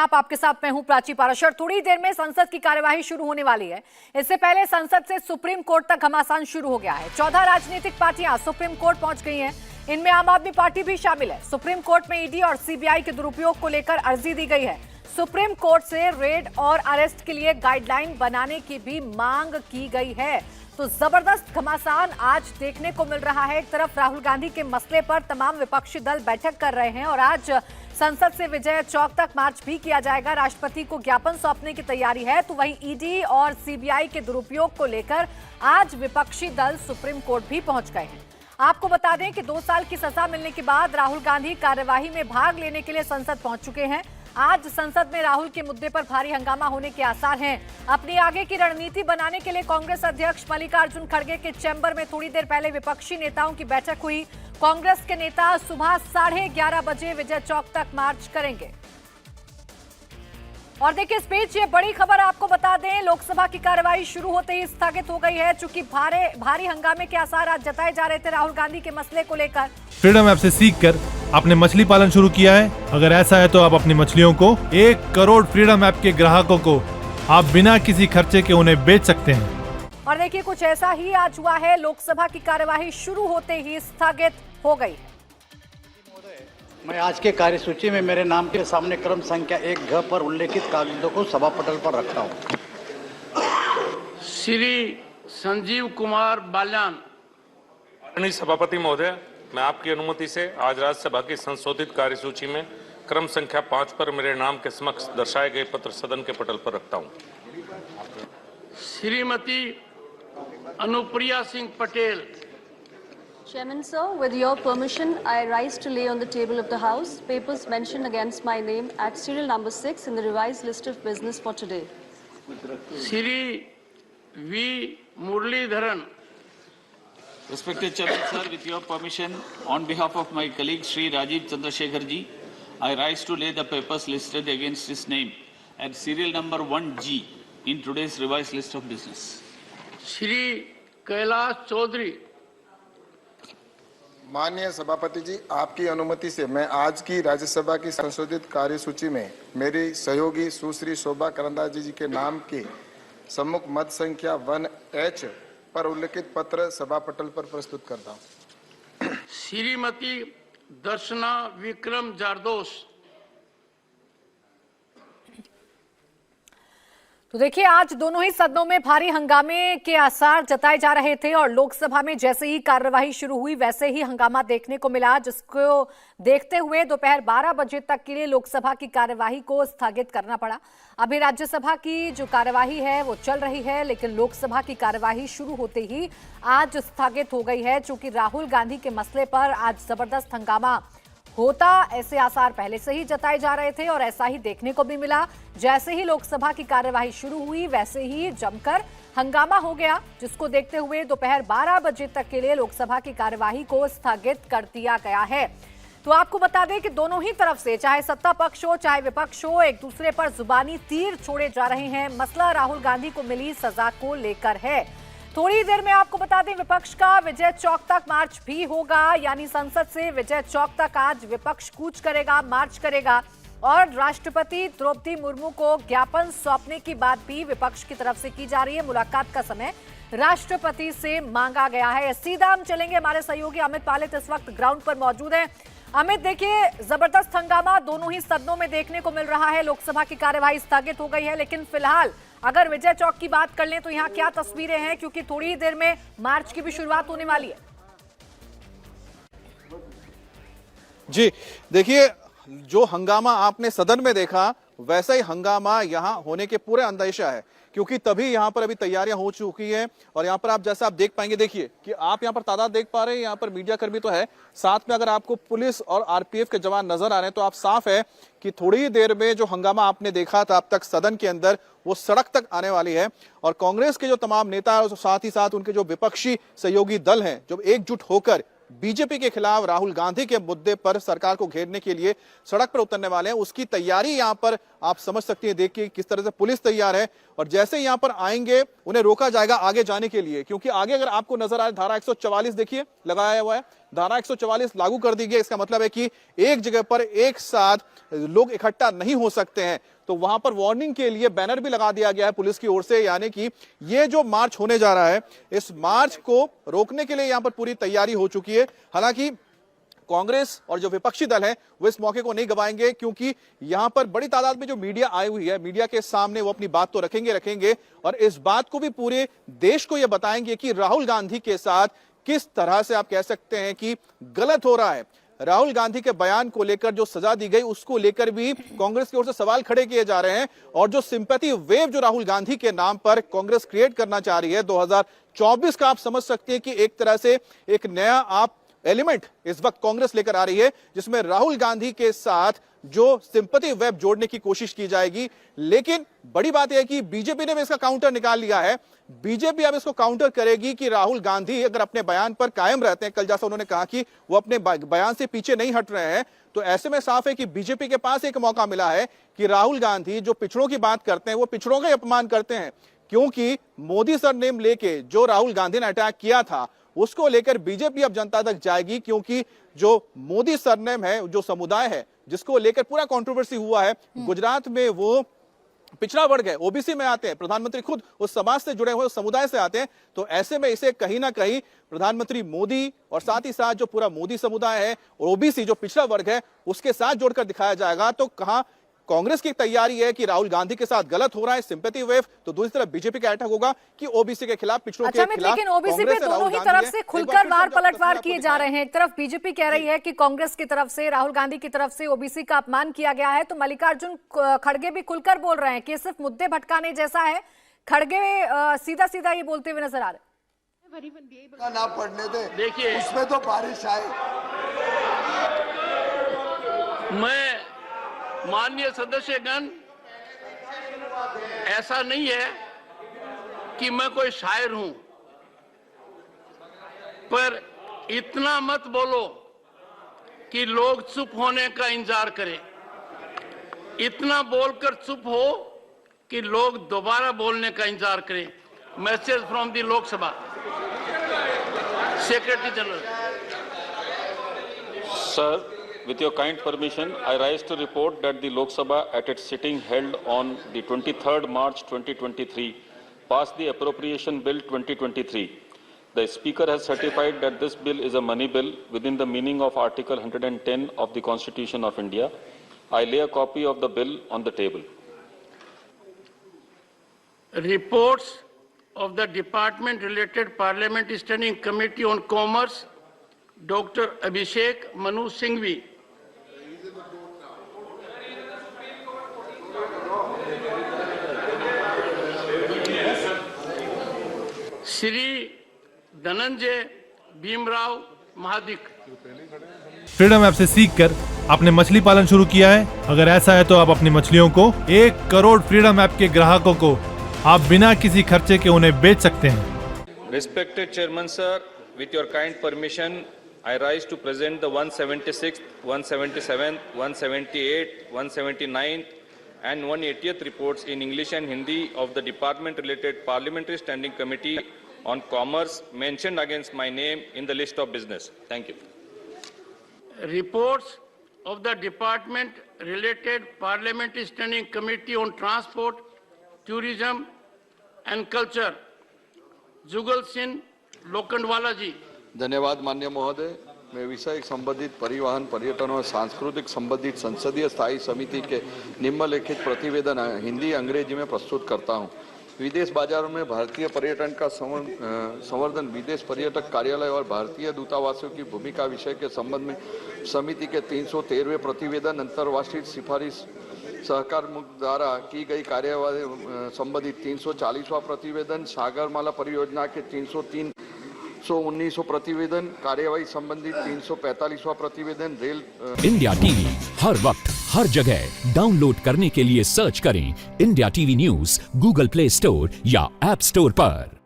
आप, आपके साथ मैं हूं प्राची पाराशर। थोड़ी देर में संसद की कार्यवाही शुरू होने वाली है। इससे पहले संसद से सुप्रीम कोर्ट तक घमासान शुरू हो गया है। 14 राजनीतिक पार्टियां सुप्रीम कोर्ट पहुंच गई हैं। इनमें आम आदमी पार्टी भी शामिल है। सुप्रीम कोर्ट में ईडी और सीबीआई के दुरुपयोग को लेकर अर्जी दी गई है। सुप्रीम कोर्ट से रेड और अरेस्ट के लिए गाइडलाइन बनाने की भी मांग की गई है। तो जबरदस्त घमासान आज देखने को मिल रहा है। एक तरफ राहुल गांधी के मसले पर तमाम विपक्षी दल बैठक कर रहे हैं और आज संसद से विजय चौक तक मार्च भी किया जाएगा। राष्ट्रपति को ज्ञापन सौंपने की तैयारी है। तो वहीं ईडी और सीबीआई के दुरुपयोग को लेकर आज विपक्षी दल सुप्रीम कोर्ट भी पहुंच गए हैं। आपको बता दें कि 2 साल की सजा मिलने के बाद राहुल गांधी कार्यवाही में भाग लेने के लिए संसद पहुंच चुके हैं। आज संसद में राहुल के मुद्दे पर भारी हंगामा होने के आसार हैं। अपनी आगे की रणनीति बनाने के लिए कांग्रेस अध्यक्ष मल्लिकार्जुन खड़गे के चैम्बर में थोड़ी देर पहले विपक्षी नेताओं की बैठक हुई। कांग्रेस के नेता सुबह 11:30 बजे विजय चौक तक मार्च करेंगे। और देखिए, इस बीच ये बड़ी खबर आपको बता दें, लोकसभा की कार्यवाही शुरू होते ही स्थगित हो गई है। चूंकि भारी हंगामे के आसार आज जताए जा रहे थे राहुल गांधी के मसले को लेकर। फ्रीडम ऐप से सीखकर आपने मछली पालन शुरू किया है? अगर ऐसा है तो आप अपनी मछलियों को 1 करोड़ फ्रीडम ऐप के ग्राहकों को आप बिना किसी खर्चे के उन्हें बेच सकते हैं। और देखिए, कुछ ऐसा ही आज हुआ है। लोकसभा की कार्यवाही शुरू होते ही स्थगित हो गई। मैं आज के कार्यसूची में मेरे नाम के सामने क्रम संख्या 1 पर उल्लेखित कागजों को सभा पटल पर रखता हूं। श्री संजीव कुमार बाल्यान। माननीय सभापति महोदय, मैं आपकी अनुमति से आज राज्यसभा की संशोधित कार्यसूची में क्रम संख्या 5 पर मेरे नाम के समक्ष दर्शाए गए पत्र सदन के पटल पर रखता हूं। Shrimati Anupriya Singh Patel. Chairman sir, with your permission, I rise to lay on the table of the House papers mentioned against my name at serial number 6 in the revised list of business for today. Shri V Muralidharan. Respected Chairman sir, with your permission, on behalf of my colleague Shri Rajiv Chandrasekhar ji, I rise to lay the papers listed against his name at serial number 1G in today's revised list of business. Shri Kailash Choudhary. माननीय सभापति जी, आपकी अनुमति से मैं आज की राज्यसभा की संशोधित कार्यसूची में मेरी सहयोगी सुश्री शोभा करंदाजे जी के नाम के सम्मुख मत संख्या 1H पर उल्लेखित पत्र सभा पटल पर प्रस्तुत करता हूं। श्रीमती दर्शना विक्रम जारदोस। तो देखिए, आज दोनों ही सदनों में भारी हंगामे के आसार जताए जा रहे थे और लोकसभा में जैसे ही कार्यवाही शुरू हुई वैसे ही हंगामा देखने को मिला, जिसको देखते हुए दोपहर 12 बजे तक के लिए लोकसभा की कार्यवाही को स्थगित करना पड़ा। अभी राज्यसभा की जो कार्यवाही है वो चल रही है, लेकिन लोकसभा की कार्यवाही शुरू होते ही आज स्थगित हो गई है। चूंकि राहुल गांधी के मसले पर आज जबरदस्त हंगामा होता ऐसे आसार पहले से ही जताए जा रहे थे और ऐसा ही देखने को भी मिला। जैसे ही लोकसभा की कार्यवाही शुरू हुई वैसे ही जमकर हंगामा हो गया, जिसको देखते हुए दोपहर 12 बजे तक के लिए लोकसभा की कार्यवाही को स्थगित कर दिया गया है। तो आपको बता दें कि दोनों ही तरफ से, चाहे सत्ता पक्ष हो चाहे विपक्ष हो, एक दूसरे पर जुबानी तीर छोड़े जा रहे हैं। मसला राहुल गांधी को मिली सजा को लेकर है। थोड़ी देर में आपको बता दें, विपक्ष का विजय चौक तक मार्च भी होगा। यानी संसद से विजय चौक तक आज विपक्ष कूच करेगा, मार्च करेगा और राष्ट्रपति द्रौपदी मुर्मू को ज्ञापन सौंपने की बात भी विपक्ष की तरफ से की जा रही है। मुलाकात का समय राष्ट्रपति से मांगा गया है। सीधा हम चलेंगे, हमारे सहयोगी अमित पालित इस वक्त ग्राउंड पर मौजूद हैं। अमित, देखिए, जबरदस्त हंगामा दोनों ही सदनों में देखने को मिल रहा है। लोकसभा की कार्यवाही स्थगित हो गई है, लेकिन फिलहाल अगर विजय चौक की बात कर लें तो यहाँ क्या तस्वीरें हैं, क्योंकि थोड़ी ही देर में मार्च की भी शुरुआत होने वाली है। जी देखिए, जो हंगामा आपने सदन में देखा वैसा ही हंगामा यहाँ होने के पूरे अंदेशा है, क्योंकि तभी यहाँ पर अभी तैयारियां हो चुकी हैं। और यहाँ पर आप जैसा आप देख पाएंगे, देखिए कि आप यहाँ पर तादाद देख पा रहे हैं, यहाँ पर मीडिया कर्मी तो है, साथ में अगर आपको पुलिस और आरपीएफ के जवान नजर आ रहे हैं तो आप साफ है कि थोड़ी ही देर में जो हंगामा आपने देखा था अब तक सदन के अंदर, वो सड़क तक आने वाली है। और कांग्रेस के जो तमाम नेता और साथ ही साथ उनके जो विपक्षी सहयोगी दल हैं, जो एकजुट होकर बीजेपी के खिलाफ राहुल गांधी के मुद्दे पर सरकार को घेरने के लिए सड़क पर उतरने वाले हैं, उसकी तैयारी यहां पर आप समझ सकते हैं। देखिए किस तरह से पुलिस तैयार है और जैसे यहां पर आएंगे उन्हें रोका जाएगा आगे जाने के लिए, क्योंकि आगे अगर आपको नजर आए धारा 144 देखिए लगाया हुआ है। धारा 144 लागू कर दी गई। इसका मतलब है कि एक जगह पर एक साथ लोग इकट्ठा नहीं हो सकते हैं, तो वहां पर वार्निंग के लिए बैनर भी लगा दिया गया है पुलिस की ओर से, यानी कि ये जो मार्च होने जा रहा है इस मार्च को रोकने के लिए यहां पर पूरी तैयारी हो चुकी है। हालांकि कांग्रेस और जो विपक्षी दल है वो इस मौके को नहीं गवाएंगे, क्योंकि यहां पर बड़ी तादाद में जो मीडिया आई हुई है, मीडिया के सामने वो अपनी बात तो रखेंगे और इस बात को भी पूरे देश को ये बताएंगे कि राहुल गांधी के साथ किस तरह से आप कह सकते हैं कि गलत हो रहा है। राहुल गांधी के बयान को लेकर जो सजा दी गई उसको लेकर भी कांग्रेस की ओर से सवाल खड़े किए जा रहे हैं, और जो सिंपैथी वेव जो राहुल गांधी के नाम पर कांग्रेस क्रिएट करना चाह रही है 2024 का, आप समझ सकते हैं कि एक तरह से एक नया आप एलिमेंट इस वक्त कांग्रेस लेकर आ रही है, जिसमें राहुल गांधी के साथ जो सिंपैथी वेब जोड़ने की कोशिश की जाएगी। लेकिन बड़ी बात यह है कि बीजेपी ने भी इसका काउंटर निकाल लिया है। बीजेपी अब इसको काउंटर करेगी कि राहुल गांधी अगर अपने बयान पर कायम रहते हैं, कल जैसा उन्होंने कहा कि वो अपने बयान से पीछे नहीं हट रहे हैं, तो ऐसे में साफ है कि बीजेपी के पास एक मौका मिला है कि राहुल गांधी जो पिछड़ों की बात करते हैं वो पिछड़ों का अपमान करते हैं, क्योंकि मोदी सरनेम लेके जो राहुल गांधी ने अटैक किया था उसको लेकर बीजेपी अब जनता तक जाएगी, क्योंकि जो मोदी सरनेम है, जो समुदाय है जिसको लेकर पूरा कंट्रोवर्सी हुआ है, गुजरात में वो पिछड़ा वर्ग है, ओबीसी में आते हैं, प्रधानमंत्री खुद उस समाज से जुड़े हुए उस समुदाय से आते हैं, तो ऐसे में इसे कहीं ना कहीं प्रधानमंत्री मोदी और साथ ही साथ जो पूरा मोदी समुदाय है और ओबीसी जो पिछड़ा वर्ग है उसके साथ जोड़कर दिखाया जाएगा। तो कहां कांग्रेस की तैयारी है कि राहुल गांधी के साथ गलत हो रहा है, सिंपैथी वेव, तो दूसरी तरफ बीजेपी का अटैक होगा कि ओबीसी के खिलाफ, पिछड़ों के खिलाफ। लेकिन ओबीसी पे दोनों ही तरफ से खुलकर वार पलटवार किए जा रहे हैं। एक तरफ बीजेपी कह रही है कि कांग्रेस की तरफ से, राहुल गांधी की तरफ से ओबीसी का अपमान किया गया है, तो मल्लिकार्जुन खड़गे भी खुलकर बोल रहे हैं कि सिर्फ मुद्दे भटकाने जैसा है। खड़गे सीधा सीधा ये बोलते हुए नजर आ रहे। ना पढ़ने दे, देखिए उसमें तो बारिश आए। मैं माननीय सदस्यगण, ऐसा नहीं है कि मैं कोई शायर हूं, पर इतना मत बोलो कि लोग चुप होने का इंतजार करें। इतना बोलकर चुप हो कि लोग दोबारा बोलने का इंतजार करें। Message from the Lok Sabha secretary general. Sir, with your kind permission, I rise to report that the Lok Sabha at its sitting held on the 23rd March 2023 passed the Appropriation Bill 2023. The Speaker has certified that this bill is a money bill within the meaning of Article 110 of the Constitution of India. I lay a copy of the bill on the table. Reports of the Department-related Parliamentary Standing Committee on Commerce, Dr. Abhishek Manu Singhvi. Shri Dhananjay Bhimrao Mahadik. Freedom app से सीखकर आपने मछली पालन शुरू किया है? अगर ऐसा है तो आप अपनी मछलियों को 1 करोड़ फ्रीडम ऐप के ग्राहकों को आप बिना किसी खर्चे के उन्हें बेच सकते हैं। Respected Chairman Sir, with your kind permission, I rise to present the 176th, 177th, 178th, 179th and 180th reports in English and Hindi of the Department-related Parliamentary Standing Committee on Commerce mentioned against my name in the list of business. Thank you. Reports of the Department-related Parliamentary Standing Committee on Transport, Tourism and Culture, जुगल सिंह लोखंडवाला जी। धन्यवाद माननीय महोदय। मैं विषय संबंधित परिवहन, पर्यटन और सांस्कृतिक संबंधित संसदीय स्थायी समिति के निम्नलिखित प्रतिवेदन हिंदी अंग्रेजी में प्रस्तुत करता हूं। विदेश बाजारों में भारतीय पर्यटन का संवर्धन, विदेश पर्यटक कार्यालय और भारतीय दूतावासों की भूमिका विषय के संबंध में समिति के 313वें प्रतिवेदन, अंतर्राष्ट्रीय सिफारिश सहकार मुक्त द्वारा की गई कार्यवाही संबंधित 340वां प्रतिवेदन, सागरमाला परियोजना के 319 प्रतिवेदन, कार्यवाही संबंधित 345वां प्रतिवेदन, रेल। इंडिया टीवी हर वक्त हर जगह डाउनलोड करने के लिए सर्च करें India TV news Google play store या ऐप स्टोर पर।